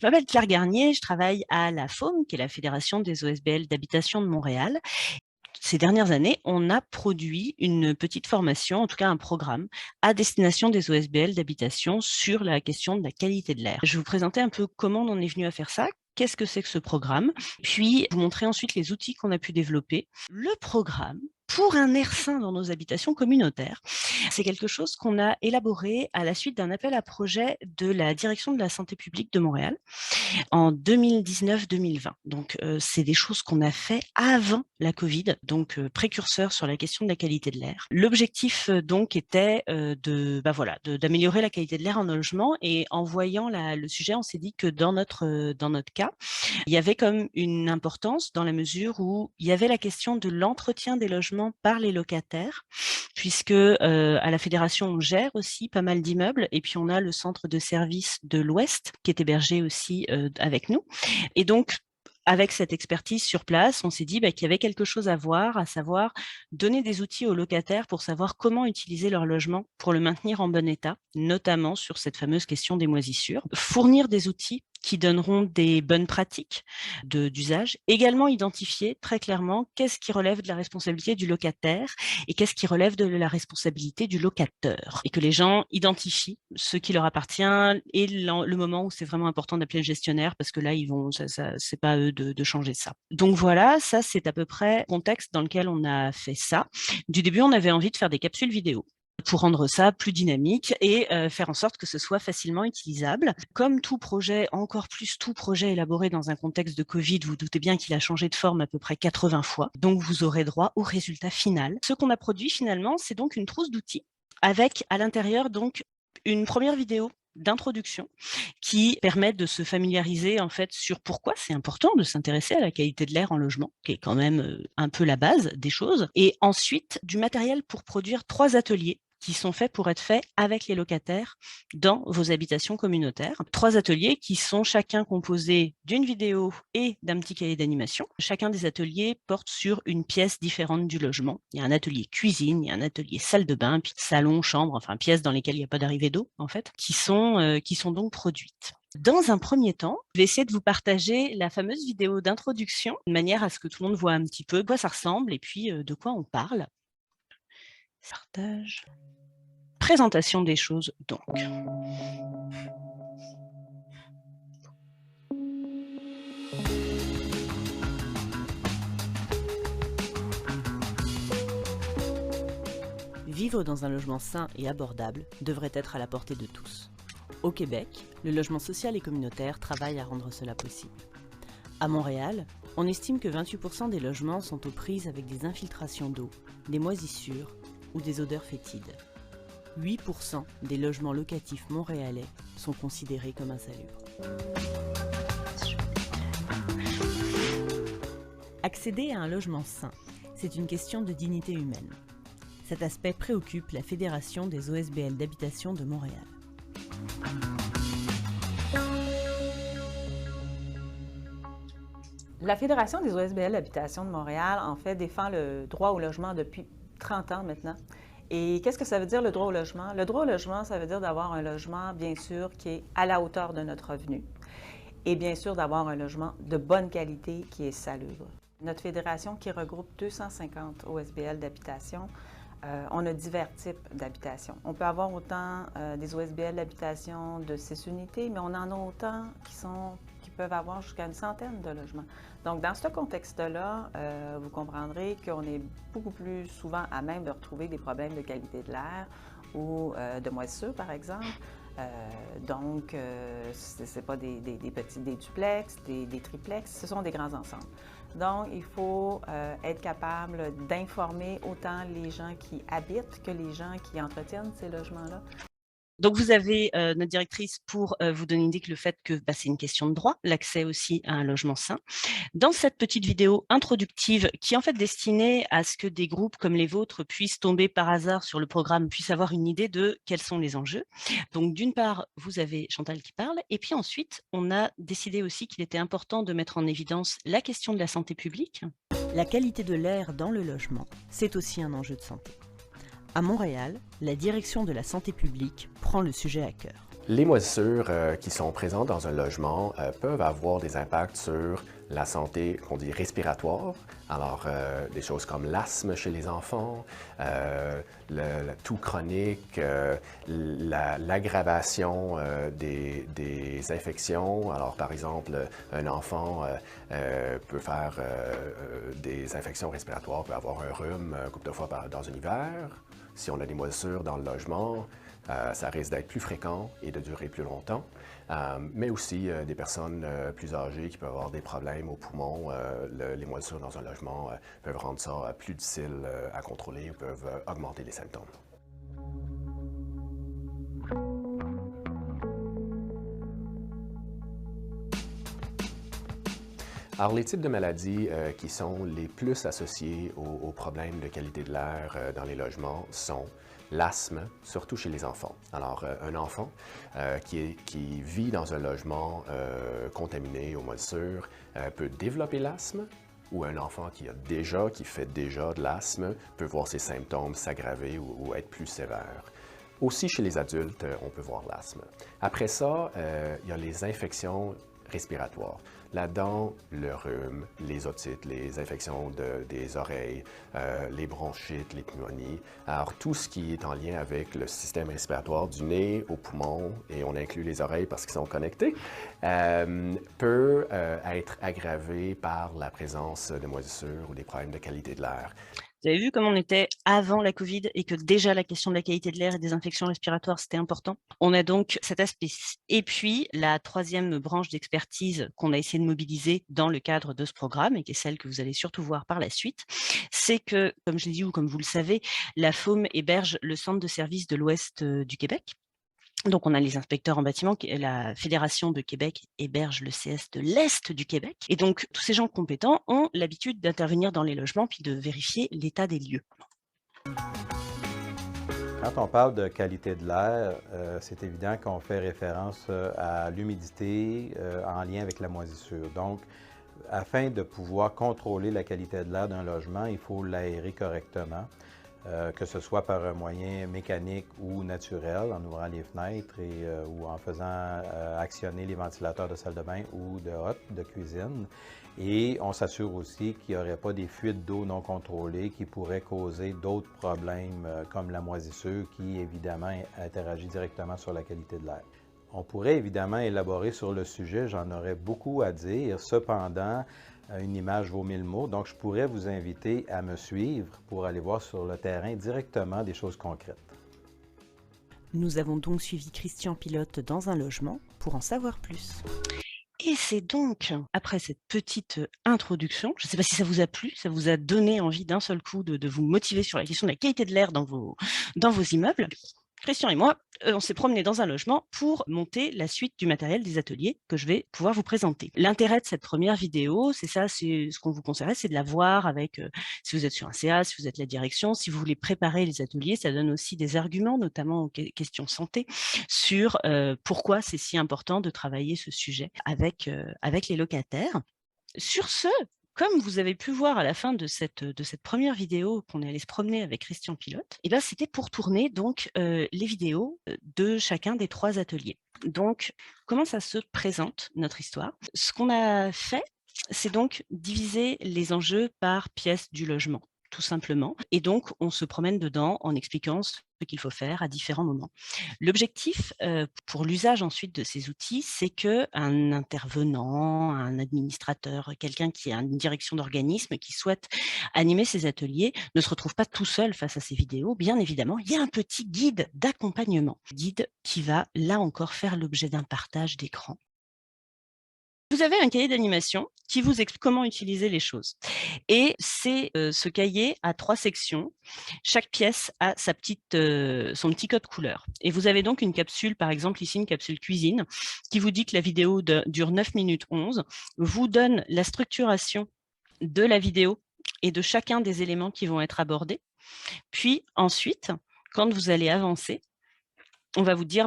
Je m'appelle Claire Garnier, je travaille à la FOM, qui est la Fédération des OSBL d'habitation de Montréal. Ces dernières années, on a produit une petite formation, en tout cas un programme, à destination des OSBL d'habitation sur la question de la qualité de l'air. Je vais vous présenter un peu comment on en est venu à faire ça, qu'est-ce que c'est que ce programme, puis vous montrer ensuite les outils qu'on a pu développer. Le programme, pour un air sain dans nos habitations communautaires, c'est quelque chose qu'on a élaboré à la suite d'un appel à projet de la Direction de la santé publique de Montréal en 2019-2020. Donc, c'est des choses qu'on a fait avant la Covid, donc précurseur sur la question de la qualité de l'air. L'objectif donc était d'améliorer la qualité de l'air en logement, et en voyant le sujet, on s'est dit que dans notre cas, il y avait comme une importance dans la mesure où il y avait la question de l'entretien des logements par les locataires, puisque à la fédération, on gère aussi pas mal d'immeubles, et puis on a le centre de service de l'Ouest qui est hébergé aussi avec nous. Et donc, avec cette expertise sur place, on s'est dit qu'il y avait quelque chose à voir, à savoir donner des outils aux locataires pour savoir comment utiliser leur logement pour le maintenir en bon état, notamment sur cette fameuse question des moisissures. Fournir des outils qui donneront des bonnes pratiques d'usage. Également identifier très clairement qu'est-ce qui relève de la responsabilité du locataire et qu'est-ce qui relève de la responsabilité du locateur. Et que les gens identifient ce qui leur appartient et le moment où c'est vraiment important d'appeler le gestionnaire, parce que là, c'est pas à eux de changer ça. Donc voilà, ça c'est à peu près le contexte dans lequel on a fait ça. Du début, on avait envie de faire des capsules vidéo pour rendre ça plus dynamique et faire en sorte que ce soit facilement utilisable. Comme tout projet, encore plus tout projet élaboré dans un contexte de Covid, vous doutez bien qu'il a changé de forme à peu près 80 fois. Donc, vous aurez droit au résultat final. Ce qu'on a produit finalement, c'est donc une trousse d'outils avec à l'intérieur donc une première vidéo d'introduction qui permettent de se familiariser en fait sur pourquoi c'est important de s'intéresser à la qualité de l'air en logement, qui est quand même un peu la base des choses. Et ensuite, du matériel pour produire 3 ateliers qui sont faits pour être faits avec les locataires dans vos habitations communautaires. 3 ateliers qui sont chacun composés d'une vidéo et d'un petit cahier d'animation. Chacun des ateliers porte sur une pièce différente du logement. Il y a un atelier cuisine, il y a un atelier salle de bain, puis salon, chambre, enfin pièces dans lesquelles il n'y a pas d'arrivée d'eau en fait, qui sont donc produites. Dans un premier temps, je vais essayer de vous partager la fameuse vidéo d'introduction, de manière à ce que tout le monde voit un petit peu à quoi ça ressemble et puis de quoi on parle. Partage. Présentation des choses, donc. Vivre dans un logement sain et abordable devrait être à la portée de tous. Au Québec, le logement social et communautaire travaille à rendre cela possible. À Montréal, on estime que 28% des logements sont aux prises avec des infiltrations d'eau, des moisissures ou des odeurs fétides. 8% des logements locatifs montréalais sont considérés comme insalubres. Accéder à un logement sain, c'est une question de dignité humaine. Cet aspect préoccupe la Fédération des OSBL d'habitation de Montréal. La Fédération des OSBL d'habitation de Montréal, en fait, défend le droit au logement depuis 30 ans maintenant. Et qu'est-ce que ça veut dire, le droit au logement? Le droit au logement, ça veut dire d'avoir un logement, bien sûr, qui est à la hauteur de notre revenu. Et bien sûr, d'avoir un logement de bonne qualité qui est salubre. Notre fédération, qui regroupe 250 OSBL d'habitation, on a divers types d'habitation. On peut avoir autant des OSBL d'habitation de 6 unités, mais on en a autant qui peuvent avoir jusqu'à une centaine de logements. Donc, dans ce contexte-là, vous comprendrez qu'on est beaucoup plus souvent à même de retrouver des problèmes de qualité de l'air ou de moisissure, par exemple. Donc, ce n'est pas des duplex, des triplex, ce sont des grands ensembles. Donc, il faut être capable d'informer autant les gens qui habitent que les gens qui entretiennent ces logements-là. Donc, vous avez notre directrice pour vous donner une idée que le fait que c'est une question de droit, l'accès aussi à un logement sain. Dans cette petite vidéo introductive qui est en fait destinée à ce que des groupes comme les vôtres puissent tomber par hasard sur le programme, puissent avoir une idée de quels sont les enjeux. Donc, d'une part, vous avez Chantal qui parle, et puis ensuite, on a décidé aussi qu'il était important de mettre en évidence la question de la santé publique. La qualité de l'air dans le logement, c'est aussi un enjeu de santé. À Montréal, la direction de la santé publique prend le sujet à cœur. Les moisissures qui sont présentes dans un logement peuvent avoir des impacts sur la santé, qu'on dit respiratoire. Alors, des choses comme l'asthme chez les enfants, le toux chronique, l'aggravation des infections. Alors, par exemple, un enfant peut faire des infections respiratoires, peut avoir un rhume un couple de fois dans un hiver. Si on a des moisissures dans le logement, ça risque d'être plus fréquent et de durer plus longtemps, mais aussi des personnes plus âgées qui peuvent avoir des problèmes aux poumons. Les moisissures dans un logement peuvent rendre ça plus difficile à contrôler ou peuvent augmenter les symptômes. Alors, les types de maladies qui sont les plus associés aux problèmes de qualité de l'air dans les logements sont l'asthme, surtout chez les enfants. Alors, un enfant qui vit dans un logement contaminé aux moisissures peut développer l'asthme, ou un enfant qui fait déjà de l'asthme peut voir ses symptômes s'aggraver ou être plus sévères. Aussi, chez les adultes, on peut voir l'asthme. Après ça, il y a les infections respiratoires. Là-dedans, le rhume, les otites, les infections des oreilles, les bronchites, les pneumonies. Alors, tout ce qui est en lien avec le système respiratoire du nez aux poumons, et on inclut les oreilles parce qu'ils sont connectés, peut être aggravé par la présence de moisissures ou des problèmes de qualité de l'air. Vous avez vu comme on était avant la Covid et que déjà la question de la qualité de l'air et des infections respiratoires, c'était important. On a donc cet aspect. Et puis, la troisième branche d'expertise qu'on a essayé de mobiliser dans le cadre de ce programme, et qui est celle que vous allez surtout voir par la suite, c'est que, comme je l'ai dit ou comme vous le savez, la FOM héberge le centre de services de l'Ouest du Québec. Donc, on a les inspecteurs en bâtiment, la Fédération de Québec héberge le CS de l'Est du Québec. Et donc, tous ces gens compétents ont l'habitude d'intervenir dans les logements puis de vérifier l'état des lieux. Quand on parle de qualité de l'air, c'est évident qu'on fait référence à l'humidité en lien avec la moisissure. Donc, afin de pouvoir contrôler la qualité de l'air d'un logement, il faut l'aérer correctement. Que ce soit par un moyen mécanique ou naturel, en ouvrant les fenêtres ou en faisant actionner les ventilateurs de salle de bain ou de hotte, de cuisine. Et on s'assure aussi qu'il n'y aurait pas des fuites d'eau non contrôlées qui pourraient causer d'autres problèmes comme la moisissure qui, évidemment, interagit directement sur la qualité de l'air. On pourrait évidemment élaborer sur le sujet, j'en aurais beaucoup à dire. Cependant, une image vaut 1000 mots, donc je pourrais vous inviter à me suivre pour aller voir sur le terrain directement des choses concrètes. Nous avons donc suivi Christian Pilote dans un logement pour en savoir plus. Et c'est donc, après cette petite introduction, je ne sais pas si ça vous a plu, ça vous a donné envie d'un seul coup de vous motiver sur la question de la qualité de l'air dans vos immeubles. Christian et moi, on s'est promenés dans un logement pour monter la suite du matériel des ateliers que je vais pouvoir vous présenter. L'intérêt de cette première vidéo, c'est ça, c'est ce qu'on vous conseillerait, c'est de la voir avec, si vous êtes sur un CA, si vous êtes la direction, si vous voulez préparer les ateliers, ça donne aussi des arguments, notamment aux questions santé, sur pourquoi c'est si important de travailler ce sujet avec les locataires. Sur ce, comme vous avez pu voir à la fin de cette première vidéo qu'on est allé se promener avec Christian Pilote, et ben c'était pour tourner donc les vidéos de chacun des 3 ateliers. Donc, comment ça se présente, notre histoire? Ce qu'on a fait, c'est donc diviser les enjeux par pièce du logement, tout simplement. Et donc, on se promène dedans en expliquant ce qu'il faut faire à différents moments. L'objectif pour l'usage ensuite de ces outils, c'est qu'un intervenant, un administrateur, quelqu'un qui a une direction d'organisme qui souhaite animer ces ateliers ne se retrouve pas tout seul face à ces vidéos. Bien évidemment, il y a un petit guide d'accompagnement, guide qui va là encore faire l'objet d'un partage d'écran. Vous avez un cahier d'animation qui vous explique comment utiliser les choses. Et c'est ce cahier a 3 sections. Chaque pièce a son petit code couleur. Et vous avez donc une capsule, par exemple ici, une capsule cuisine, qui vous dit que la vidéo dure 9 minutes 11, vous donne la structuration de la vidéo et de chacun des éléments qui vont être abordés. Puis ensuite, quand vous allez avancer, on va vous dire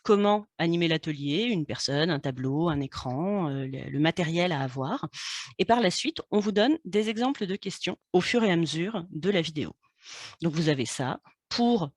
comment animer l'atelier, une personne, un tableau, un écran, le matériel à avoir. Et par la suite, on vous donne des exemples de questions au fur et à mesure de la vidéo. Donc, vous avez ça pour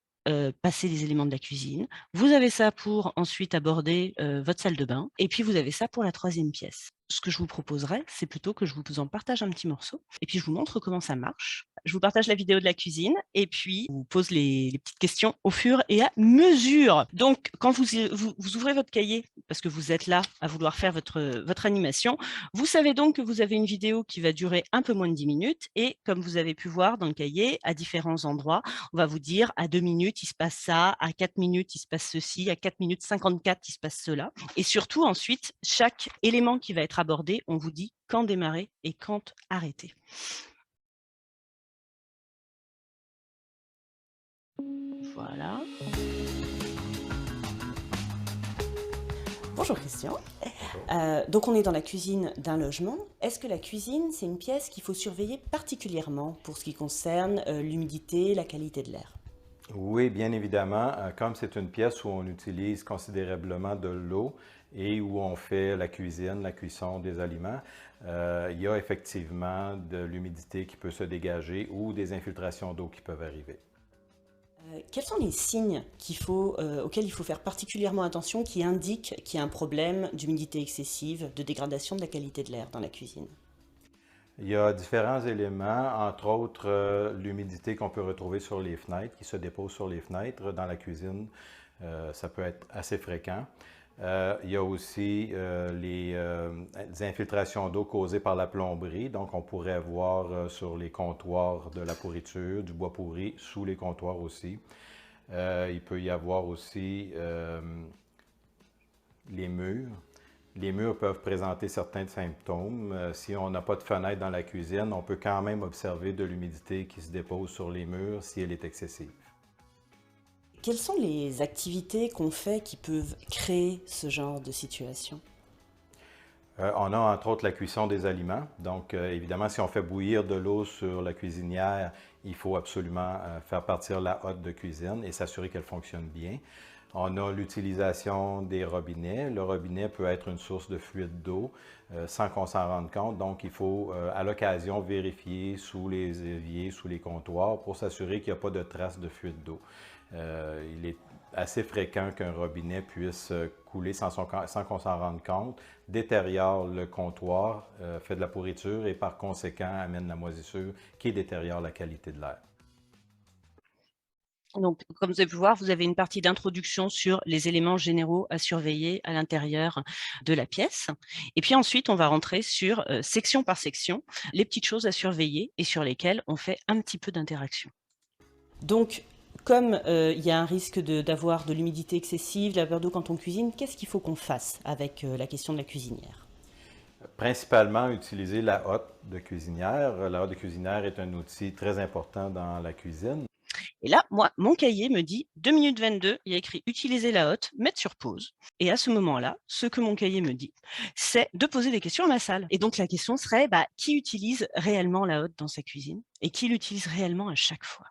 passer les éléments de la cuisine, vous avez ça pour ensuite aborder votre salle de bain, et puis vous avez ça pour la 3e pièce. Ce que je vous proposerais, c'est plutôt que je vous en partage un petit morceau, et puis je vous montre comment ça marche. Je vous partage la vidéo de la cuisine, et puis je vous pose les petites questions au fur et à mesure. Donc, quand vous ouvrez votre cahier, parce que vous êtes là à vouloir faire votre animation, vous savez donc que vous avez une vidéo qui va durer un peu moins de 10 minutes, et comme vous avez pu voir dans le cahier, à différents endroits, on va vous dire à 2 minutes, il se passe ça, à 4 minutes, il se passe ceci, à 4 minutes 54, il se passe cela. Et surtout, ensuite, chaque élément qui va être abordé, on vous dit quand démarrer et quand arrêter. Voilà. Bonjour Christian. Donc on est dans la cuisine d'un logement. Est-ce que la cuisine, c'est une pièce qu'il faut surveiller particulièrement pour ce qui concerne l'humidité, la qualité de l'air? Oui, bien évidemment. Comme c'est une pièce où on utilise considérablement de l'eau et où on fait la cuisine, la cuisson des aliments, il y a effectivement de l'humidité qui peut se dégager ou des infiltrations d'eau qui peuvent arriver. Quels sont les signes auxquels il faut faire particulièrement attention qui indiquent qu'il y a un problème d'humidité excessive, de dégradation de la qualité de l'air dans la cuisine? Il y a différents éléments, entre autres l'humidité qu'on peut retrouver sur les fenêtres, qui se dépose sur les fenêtres dans la cuisine. Ça peut être assez fréquent. Il y a aussi les infiltrations d'eau causées par la plomberie. Donc, on pourrait voir sur les comptoirs de la pourriture, du bois pourri, sous les comptoirs aussi. Il peut y avoir aussi les murs. Les murs peuvent présenter certains symptômes. Si on n'a pas de fenêtre dans la cuisine, on peut quand même observer de l'humidité qui se dépose sur les murs si elle est excessive. Quelles sont les activités qu'on fait qui peuvent créer ce genre de situation? On a entre autres la cuisson des aliments. Donc, évidemment, si on fait bouillir de l'eau sur la cuisinière, il faut absolument faire partir la hotte de cuisine et s'assurer qu'elle fonctionne bien. On a l'utilisation des robinets. Le robinet peut être une source de fuite d'eau sans qu'on s'en rende compte. Donc, il faut à l'occasion vérifier sous les éviers, sous les comptoirs pour s'assurer qu'il n'y a pas de traces de fuite d'eau. Il est assez fréquent qu'un robinet puisse couler sans qu'on s'en rende compte, détériore le comptoir, fait de la pourriture et par conséquent amène la moisissure qui détériore la qualité de l'air. Donc, comme vous avez pu voir, vous avez une partie d'introduction sur les éléments généraux à surveiller à l'intérieur de la pièce. Et puis ensuite, on va rentrer sur, section par section, les petites choses à surveiller et sur lesquelles on fait un petit peu d'interaction. Donc, comme il y a un risque d'avoir de l'humidité excessive, de la vapeur d'eau quand on cuisine, qu'est-ce qu'il faut qu'on fasse avec la question de la cuisinière? Principalement, utiliser la hotte de cuisinière. La hotte de cuisinière est un outil très important dans la cuisine. Et là, moi, mon cahier me dit 2 minutes 22, il y a écrit utiliser la hotte, mettre sur pause. Et à ce moment-là, ce que mon cahier me dit, c'est de poser des questions à ma salle. Et donc la question serait, qui utilise réellement la hotte dans sa cuisine et qui l'utilise réellement à chaque fois?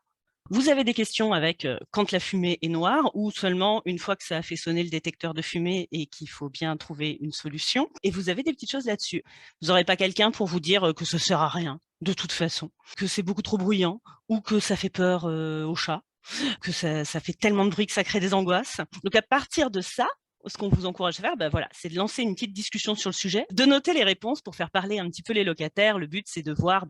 Vous avez des questions avec quand la fumée est noire ou seulement une fois que ça a fait sonner le détecteur de fumée et qu'il faut bien trouver une solution. Et vous avez des petites choses là-dessus. Vous n'aurez pas quelqu'un pour vous dire que ça ne sert à rien, de toute façon, que c'est beaucoup trop bruyant ou que ça fait peur aux chats, que ça fait tellement de bruit que ça crée des angoisses. Donc à partir de ça, ce qu'on vous encourage à faire, voilà, c'est de lancer une petite discussion sur le sujet, de noter les réponses pour faire parler un petit peu les locataires. Le but, c'est de voir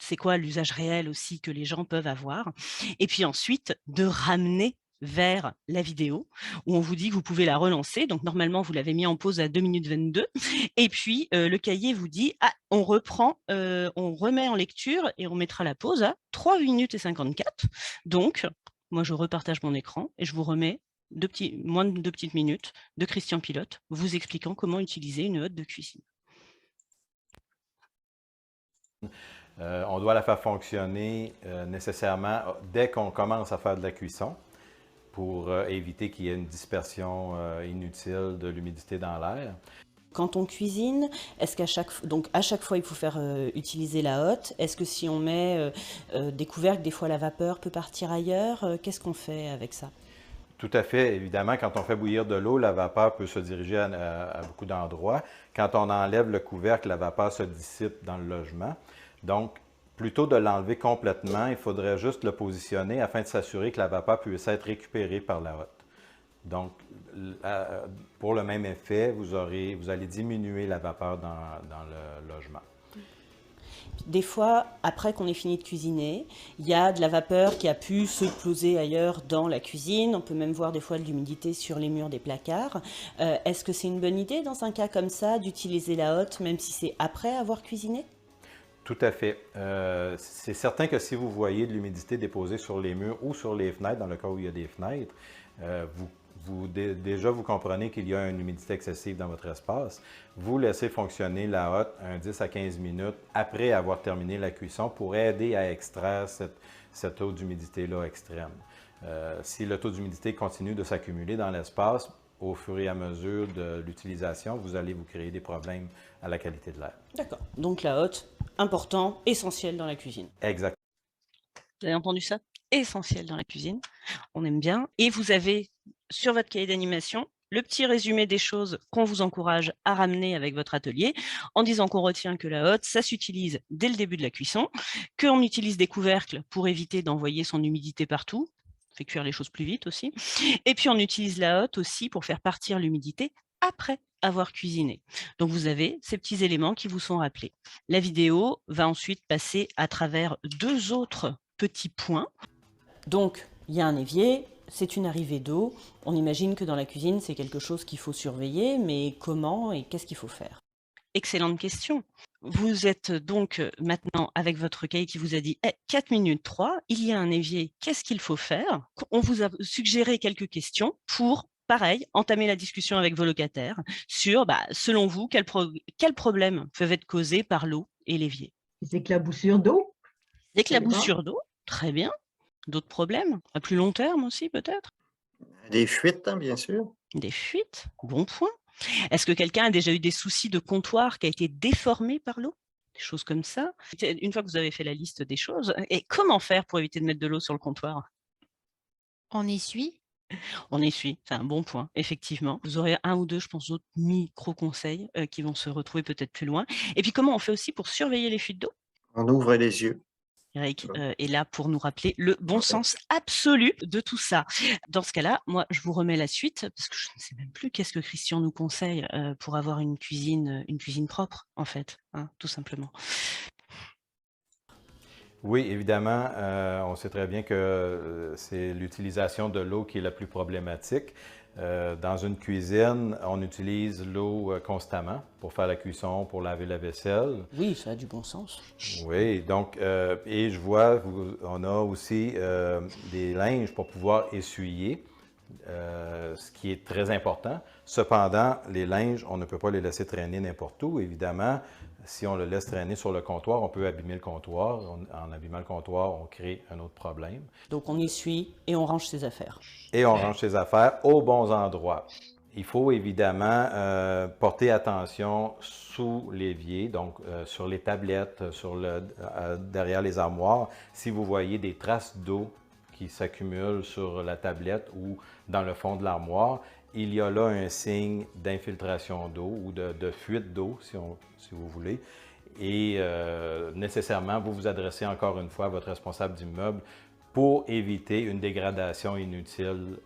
c'est quoi l'usage réel aussi que les gens peuvent avoir. Et puis ensuite, de ramener vers la vidéo où on vous dit que vous pouvez la relancer. Donc normalement, vous l'avez mis en pause à 2 minutes 22. Et puis, le cahier vous dit, on reprend, on remet en lecture et on mettra la pause à 3 minutes et 54. Donc, moi, je repartage mon écran et je vous remets moins de 2 petites minutes de Christian Pilote vous expliquant comment utiliser une hotte de cuisine. On doit la faire fonctionner nécessairement dès qu'on commence à faire de la cuisson pour éviter qu'il y ait une dispersion inutile de l'humidité dans l'air. Quand on cuisine, est-ce qu'à chaque fois il faut faire utiliser la hotte? Est-ce que si on met des couvercles, des fois la vapeur peut partir ailleurs? Qu'est-ce qu'on fait avec ça? Tout à fait. Évidemment, quand on fait bouillir de l'eau, la vapeur peut se diriger à beaucoup d'endroits. Quand on enlève le couvercle, la vapeur se dissipe dans le logement. Donc, Plutôt de l'enlever complètement, il faudrait juste le positionner afin de s'assurer que la vapeur puisse être récupérée par la hotte. Donc, pour le même effet, vous allez diminuer la vapeur dans le logement. Des fois, après qu'on ait fini de cuisiner, il y a de la vapeur qui a pu se poser ailleurs dans la cuisine. On peut même voir des fois de l'humidité sur les murs des placards. Est-ce que c'est une bonne idée dans un cas comme ça d'utiliser la hotte, même si c'est après avoir cuisiné? Tout à fait. C'est certain que si vous voyez de l'humidité déposée sur les murs ou sur les fenêtres, dans le cas où il y a des fenêtres, déjà vous comprenez qu'il y a une humidité excessive dans votre espace. Vous laissez fonctionner la hotte un 10 à 15 minutes après avoir terminé la cuisson pour aider à extraire cette taux d'humidité-là extrême. Si le taux d'humidité continue de s'accumuler dans l'espace, au fur et à mesure de l'utilisation, vous allez vous créer des problèmes à la qualité de l'air. D'accord. Donc la hotte, important, essentiel dans la cuisine. Exact. Vous avez entendu ça? Essentiel dans la cuisine. On aime bien. Et vous avez sur votre cahier d'animation le petit résumé des choses qu'on vous encourage à ramener avec votre atelier, en disant qu'on retient que la hotte, ça s'utilise dès le début de la cuisson, qu'on utilise des couvercles pour éviter d'envoyer son humidité partout, fait cuire les choses plus vite aussi, et puis on utilise la hotte aussi pour faire partir l'humidité après avoir cuisiné. Donc vous avez ces petits éléments qui vous sont rappelés. La vidéo va ensuite passer à travers 2 autres petits points. Donc, il y a un évier, c'est une arrivée d'eau. On imagine que dans la cuisine, c'est quelque chose qu'il faut surveiller, mais comment et qu'est-ce qu'il faut faire? Excellente question. Vous êtes donc maintenant avec votre cahier qui vous a dit 4 minutes 3, il y a un évier, qu'est-ce qu'il faut faire? On vous a suggéré quelques questions pour, pareil, entamer la discussion avec vos locataires sur, selon vous, quels problèmes peuvent être causés par l'eau et l'évier? Les éclaboussures d'eau. L'éclaboussure d'eau, très bien. D'autres problèmes? À plus long terme aussi, peut-être? Des fuites, hein, bien sûr. Des fuites? Bon point. Est-ce que quelqu'un a déjà eu des soucis de comptoir qui a été déformé par l'eau? Des choses comme ça? Une fois que vous avez fait la liste des choses, et comment faire pour éviter de mettre de l'eau sur le comptoir? On essuie? On essuie, c'est un bon point, effectivement. Vous aurez 1 ou 2, je pense, d'autres micro-conseils qui vont se retrouver peut-être plus loin. Et puis, comment on fait aussi pour surveiller les fuites d'eau? On ouvre les yeux. Eric est là pour nous rappeler le bon sens absolu de tout ça. Dans ce cas-là, moi, je vous remets la suite, parce que je ne sais même plus qu'est-ce que Christian nous conseille pour avoir une cuisine propre, en fait, hein, tout simplement. Oui, évidemment, on sait très bien que c'est l'utilisation de l'eau qui est la plus problématique. Dans une cuisine, on utilise l'eau constamment pour faire la cuisson, pour laver la vaisselle. Oui, ça a du bon sens. Oui, donc, et je vois, on a aussi des linges pour pouvoir essuyer, ce qui est très important. Cependant, les linges, on ne peut pas les laisser traîner n'importe où, évidemment. Si on le laisse traîner sur le comptoir, on peut abîmer le comptoir. En abîmant le comptoir, on crée un autre problème. Donc on essuie et on range ses affaires. Et on range ses affaires aux bons endroits. Il faut évidemment porter attention sous l'évier, donc sur les tablettes, derrière les armoires. Si vous voyez des traces d'eau qui s'accumulent sur la tablette ou dans le fond de l'armoire, il y a là un signe d'infiltration d'eau ou de fuite d'eau, si vous voulez. Et nécessairement, vous vous adressez encore une fois à votre responsable d'immeuble pour éviter une dégradation inutile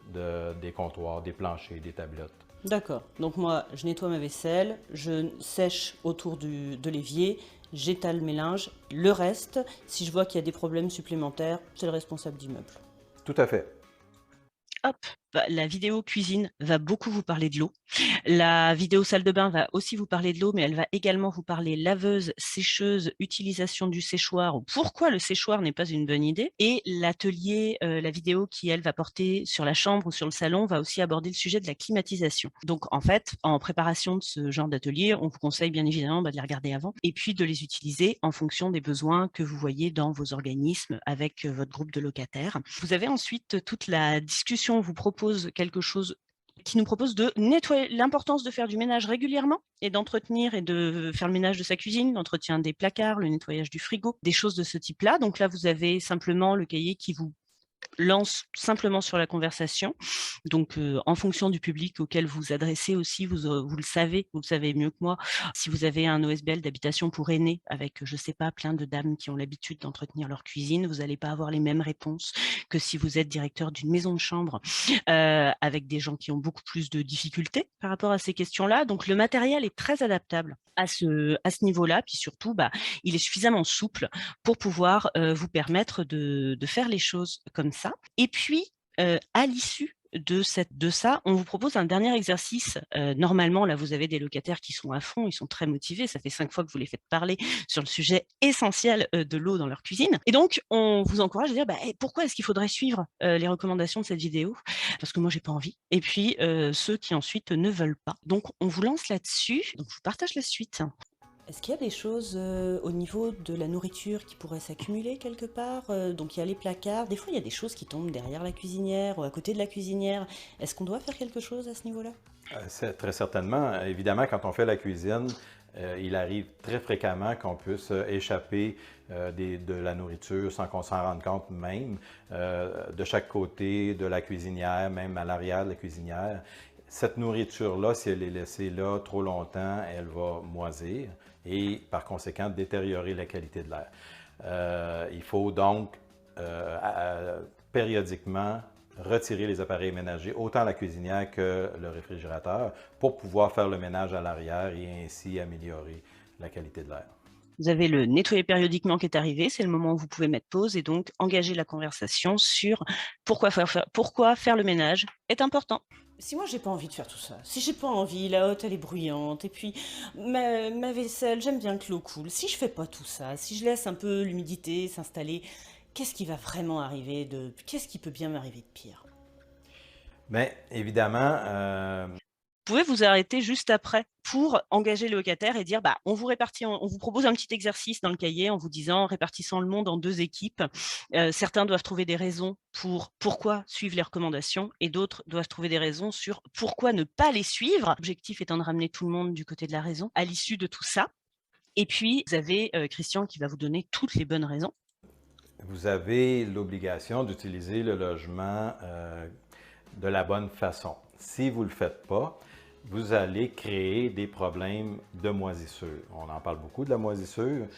des comptoirs, des planchers, des tablettes. D'accord. Donc moi, je nettoie ma vaisselle, je sèche autour de l'évier, j'étale mes linges. Le reste, si je vois qu'il y a des problèmes supplémentaires, c'est le responsable d'immeuble. Tout à fait. Hop, la vidéo cuisine va beaucoup vous parler de l'eau. La vidéo salle de bain va aussi vous parler de l'eau, mais elle va également vous parler laveuse, sécheuse, utilisation du séchoir, ou pourquoi le séchoir n'est pas une bonne idée. Et l'atelier, la vidéo qui, elle, va porter sur la chambre ou sur le salon, va aussi aborder le sujet de la climatisation. Donc, en fait, en préparation de ce genre d'atelier, on vous conseille bien évidemment de les regarder avant et puis de les utiliser en fonction des besoins que vous voyez dans vos organismes avec votre groupe de locataires. Vous avez ensuite toute la discussion, on vous propose quelque chose qui nous propose de nettoyer, l'importance de faire du ménage régulièrement et d'entretenir et de faire le ménage de sa cuisine, l'entretien des placards, le nettoyage du frigo, des choses de ce type-là. Donc là, vous avez simplement le cahier qui vous lance simplement sur la conversation. Donc, en fonction du public auquel vous vous adressez aussi, vous le savez mieux que moi. Si vous avez un OSBL d'habitation pour aînés avec, je sais pas, plein de dames qui ont l'habitude d'entretenir leur cuisine, vous n'allez pas avoir les mêmes réponses que si vous êtes directeur d'une maison de chambre, avec des gens qui ont beaucoup plus de difficultés par rapport à ces questions-là. Donc, le matériel est très adaptable à ce niveau-là. Puis surtout, il est suffisamment souple pour pouvoir vous permettre de faire les choses comme ça. Et puis, à l'issue de ça, on vous propose un dernier exercice. Normalement, là, vous avez des locataires qui sont à fond, ils sont très motivés. Ça fait 5 fois que vous les faites parler sur le sujet essentiel de l'eau dans leur cuisine. Et donc, on vous encourage à dire pourquoi est-ce qu'il faudrait suivre les recommandations de cette vidéo? Parce que moi, j'ai pas envie. Et puis, ceux qui ensuite ne veulent pas. Donc, on vous lance là-dessus. Donc, je vous partage la suite. Est-ce qu'il y a des choses au niveau de la nourriture qui pourraient s'accumuler quelque part? Donc il y a les placards, des fois il y a des choses qui tombent derrière la cuisinière ou à côté de la cuisinière. Est-ce qu'on doit faire quelque chose à ce niveau-là? Très certainement. Évidemment, quand on fait la cuisine, il arrive très fréquemment qu'on puisse échapper de la nourriture sans qu'on s'en rende compte même, de chaque côté de la cuisinière, même à l'arrière de la cuisinière. Cette nourriture-là, si elle est laissée là trop longtemps, elle va moisir et par conséquent détériorer la qualité de l'air. Il faut donc périodiquement retirer les appareils ménagers, autant la cuisinière que le réfrigérateur, pour pouvoir faire le ménage à l'arrière et ainsi améliorer la qualité de l'air. Vous avez le nettoyer périodiquement qui est arrivé, c'est le moment où vous pouvez mettre pause et donc engager la conversation sur pourquoi faire le ménage est important. Si moi j'ai pas envie de faire tout ça, si j'ai pas envie, la hotte elle est bruyante, et puis ma vaisselle, j'aime bien que l'eau coule, si je fais pas tout ça, si je laisse un peu l'humidité s'installer, qu'est-ce qui va vraiment arriver qu'est-ce qui peut bien m'arriver de pire? Bien, évidemment, Vous pouvez vous arrêter juste après pour engager le locataire et dire on vous propose un petit exercice dans le cahier en vous disant, répartissant le monde en 2 équipes. Certains doivent trouver des raisons pour pourquoi suivre les recommandations et d'autres doivent trouver des raisons sur pourquoi ne pas les suivre. L'objectif étant de ramener tout le monde du côté de la raison à l'issue de tout ça. Et puis, vous avez Christian qui va vous donner toutes les bonnes raisons. Vous avez l'obligation d'utiliser le logement de la bonne façon. Si vous ne le faites pas, vous allez créer des problèmes de moisissure. On en parle beaucoup de la moisissure.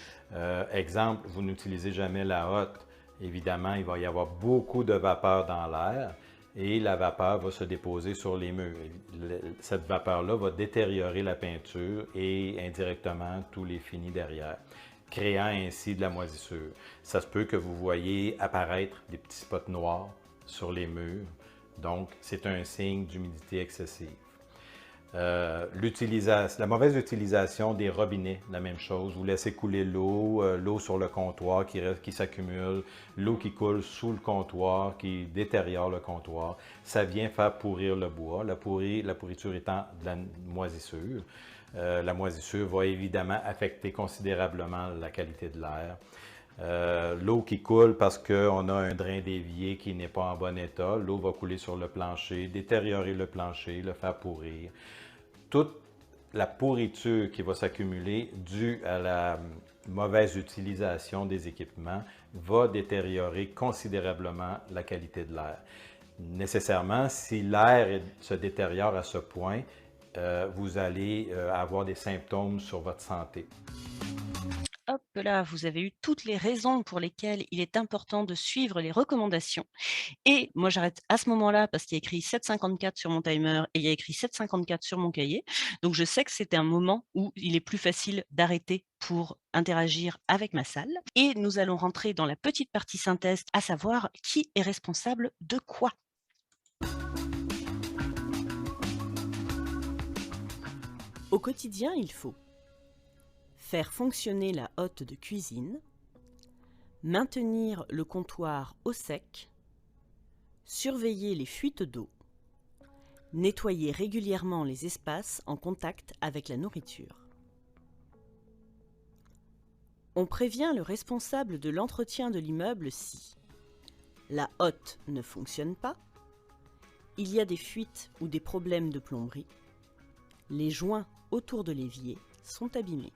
Exemple, vous n'utilisez jamais la hotte. Évidemment, il va y avoir beaucoup de vapeur dans l'air et la vapeur va se déposer sur les murs. Cette vapeur-là va détériorer la peinture et indirectement tous les finis derrière, créant ainsi de la moisissure. Ça se peut que vous voyez apparaître des petits spots noirs sur les murs. Donc, c'est un signe d'humidité excessive. La mauvaise utilisation des robinets, la même chose. Vous laissez couler l'eau sur le comptoir qui s'accumule, l'eau qui coule sous le comptoir, qui détériore le comptoir. Ça vient faire pourrir le bois, la pourriture étant de la moisissure. La moisissure va évidemment affecter considérablement la qualité de l'air. L'eau qui coule parce qu'on a un drain dévié qui n'est pas en bon état, l'eau va couler sur le plancher, détériorer le plancher, le faire pourrir. Toute la pourriture qui va s'accumuler due à la mauvaise utilisation des équipements va détériorer considérablement la qualité de l'air. Nécessairement, si l'air se détériore à ce point, vous allez avoir des symptômes sur votre santé. Hop là, vous avez eu toutes les raisons pour lesquelles il est important de suivre les recommandations. Et moi, j'arrête à ce moment-là parce qu'il y a écrit 7,54 sur mon timer et il y a écrit 7,54 sur mon cahier. Donc, je sais que c'était un moment où il est plus facile d'arrêter pour interagir avec ma salle. Et nous allons rentrer dans la petite partie synthèse, à savoir qui est responsable de quoi. Au quotidien, il faut faire fonctionner la hotte de cuisine, maintenir le comptoir au sec, surveiller les fuites d'eau, nettoyer régulièrement les espaces en contact avec la nourriture. On prévient le responsable de l'entretien de l'immeuble si la hotte ne fonctionne pas, il y a des fuites ou des problèmes de plomberie, les joints autour de l'évier sont abîmés.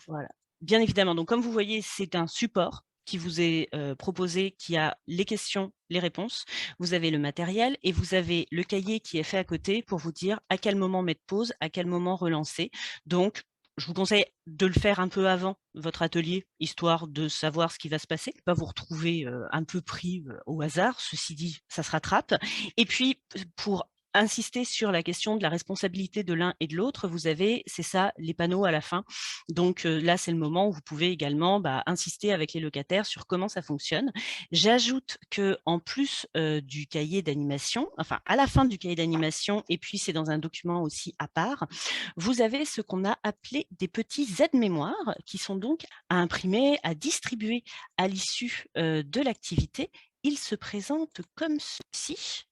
Voilà. Bien évidemment, donc comme vous voyez, c'est un support qui vous est proposé, qui a les questions, les réponses. Vous avez le matériel et vous avez le cahier qui est fait à côté pour vous dire à quel moment mettre pause, à quel moment relancer. Donc, je vous conseille de le faire un peu avant votre atelier, histoire de savoir ce qui va se passer, pas vous retrouver un peu pris au hasard. Ceci dit, ça se rattrape. Et puis, pour insister sur la question de la responsabilité de l'un et de l'autre, vous avez, c'est ça, les panneaux à la fin. Donc là, c'est le moment où vous pouvez également insister avec les locataires sur comment ça fonctionne. J'ajoute que en plus du cahier d'animation, enfin à la fin du cahier d'animation, et puis c'est dans un document aussi à part, vous avez ce qu'on a appelé des petits aides-mémoires qui sont donc à imprimer, à distribuer à l'issue de l'activité. Ils se présentent comme ceci.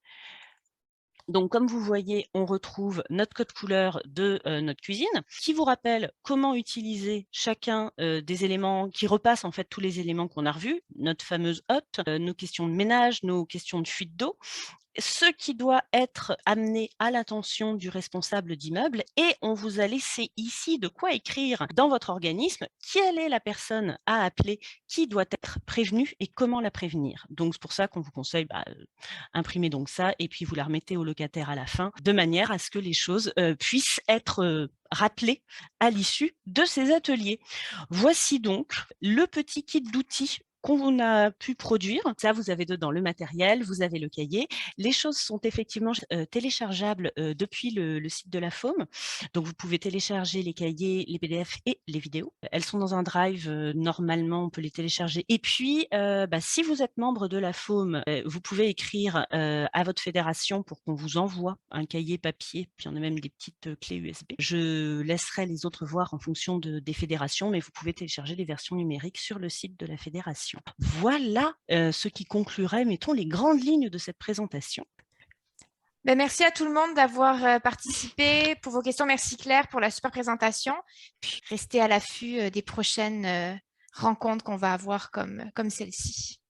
Donc, comme vous voyez, on retrouve notre code couleur de notre cuisine qui vous rappelle comment utiliser chacun des éléments, qui repasse en fait tous les éléments qu'on a revus, notre fameuse hotte, nos questions de ménage, nos questions de fuite d'eau, ce qui doit être amené à l'attention du responsable d'immeuble, et on vous a laissé ici de quoi écrire dans votre organisme quelle est la personne à appeler, qui doit être prévenue et comment la prévenir. Donc c'est pour ça qu'on vous conseille imprimer donc ça et puis vous la remettez au locataire à la fin, de manière à ce que les choses puissent être rappelées à l'issue de ces ateliers. Voici donc le petit kit d'outils qu'on a pu produire. Ça, vous avez dedans le matériel, vous avez le cahier. Les choses sont effectivement téléchargeables depuis le site de la FOM. Donc, vous pouvez télécharger les cahiers, les PDF et les vidéos. Elles sont dans un drive. Normalement, on peut les télécharger. Et puis, si vous êtes membre de la FOM, vous pouvez écrire à votre fédération pour qu'on vous envoie un cahier papier. Puis, on a même des petites clés USB. Je laisserai les autres voir en fonction des fédérations, mais vous pouvez télécharger les versions numériques sur le site de la fédération. Voilà ce qui conclurait, mettons, les grandes lignes de cette présentation. Merci à tout le monde d'avoir participé. Pour vos questions, merci Claire pour la super présentation. Puis restez à l'affût des prochaines rencontres qu'on va avoir comme celle-ci.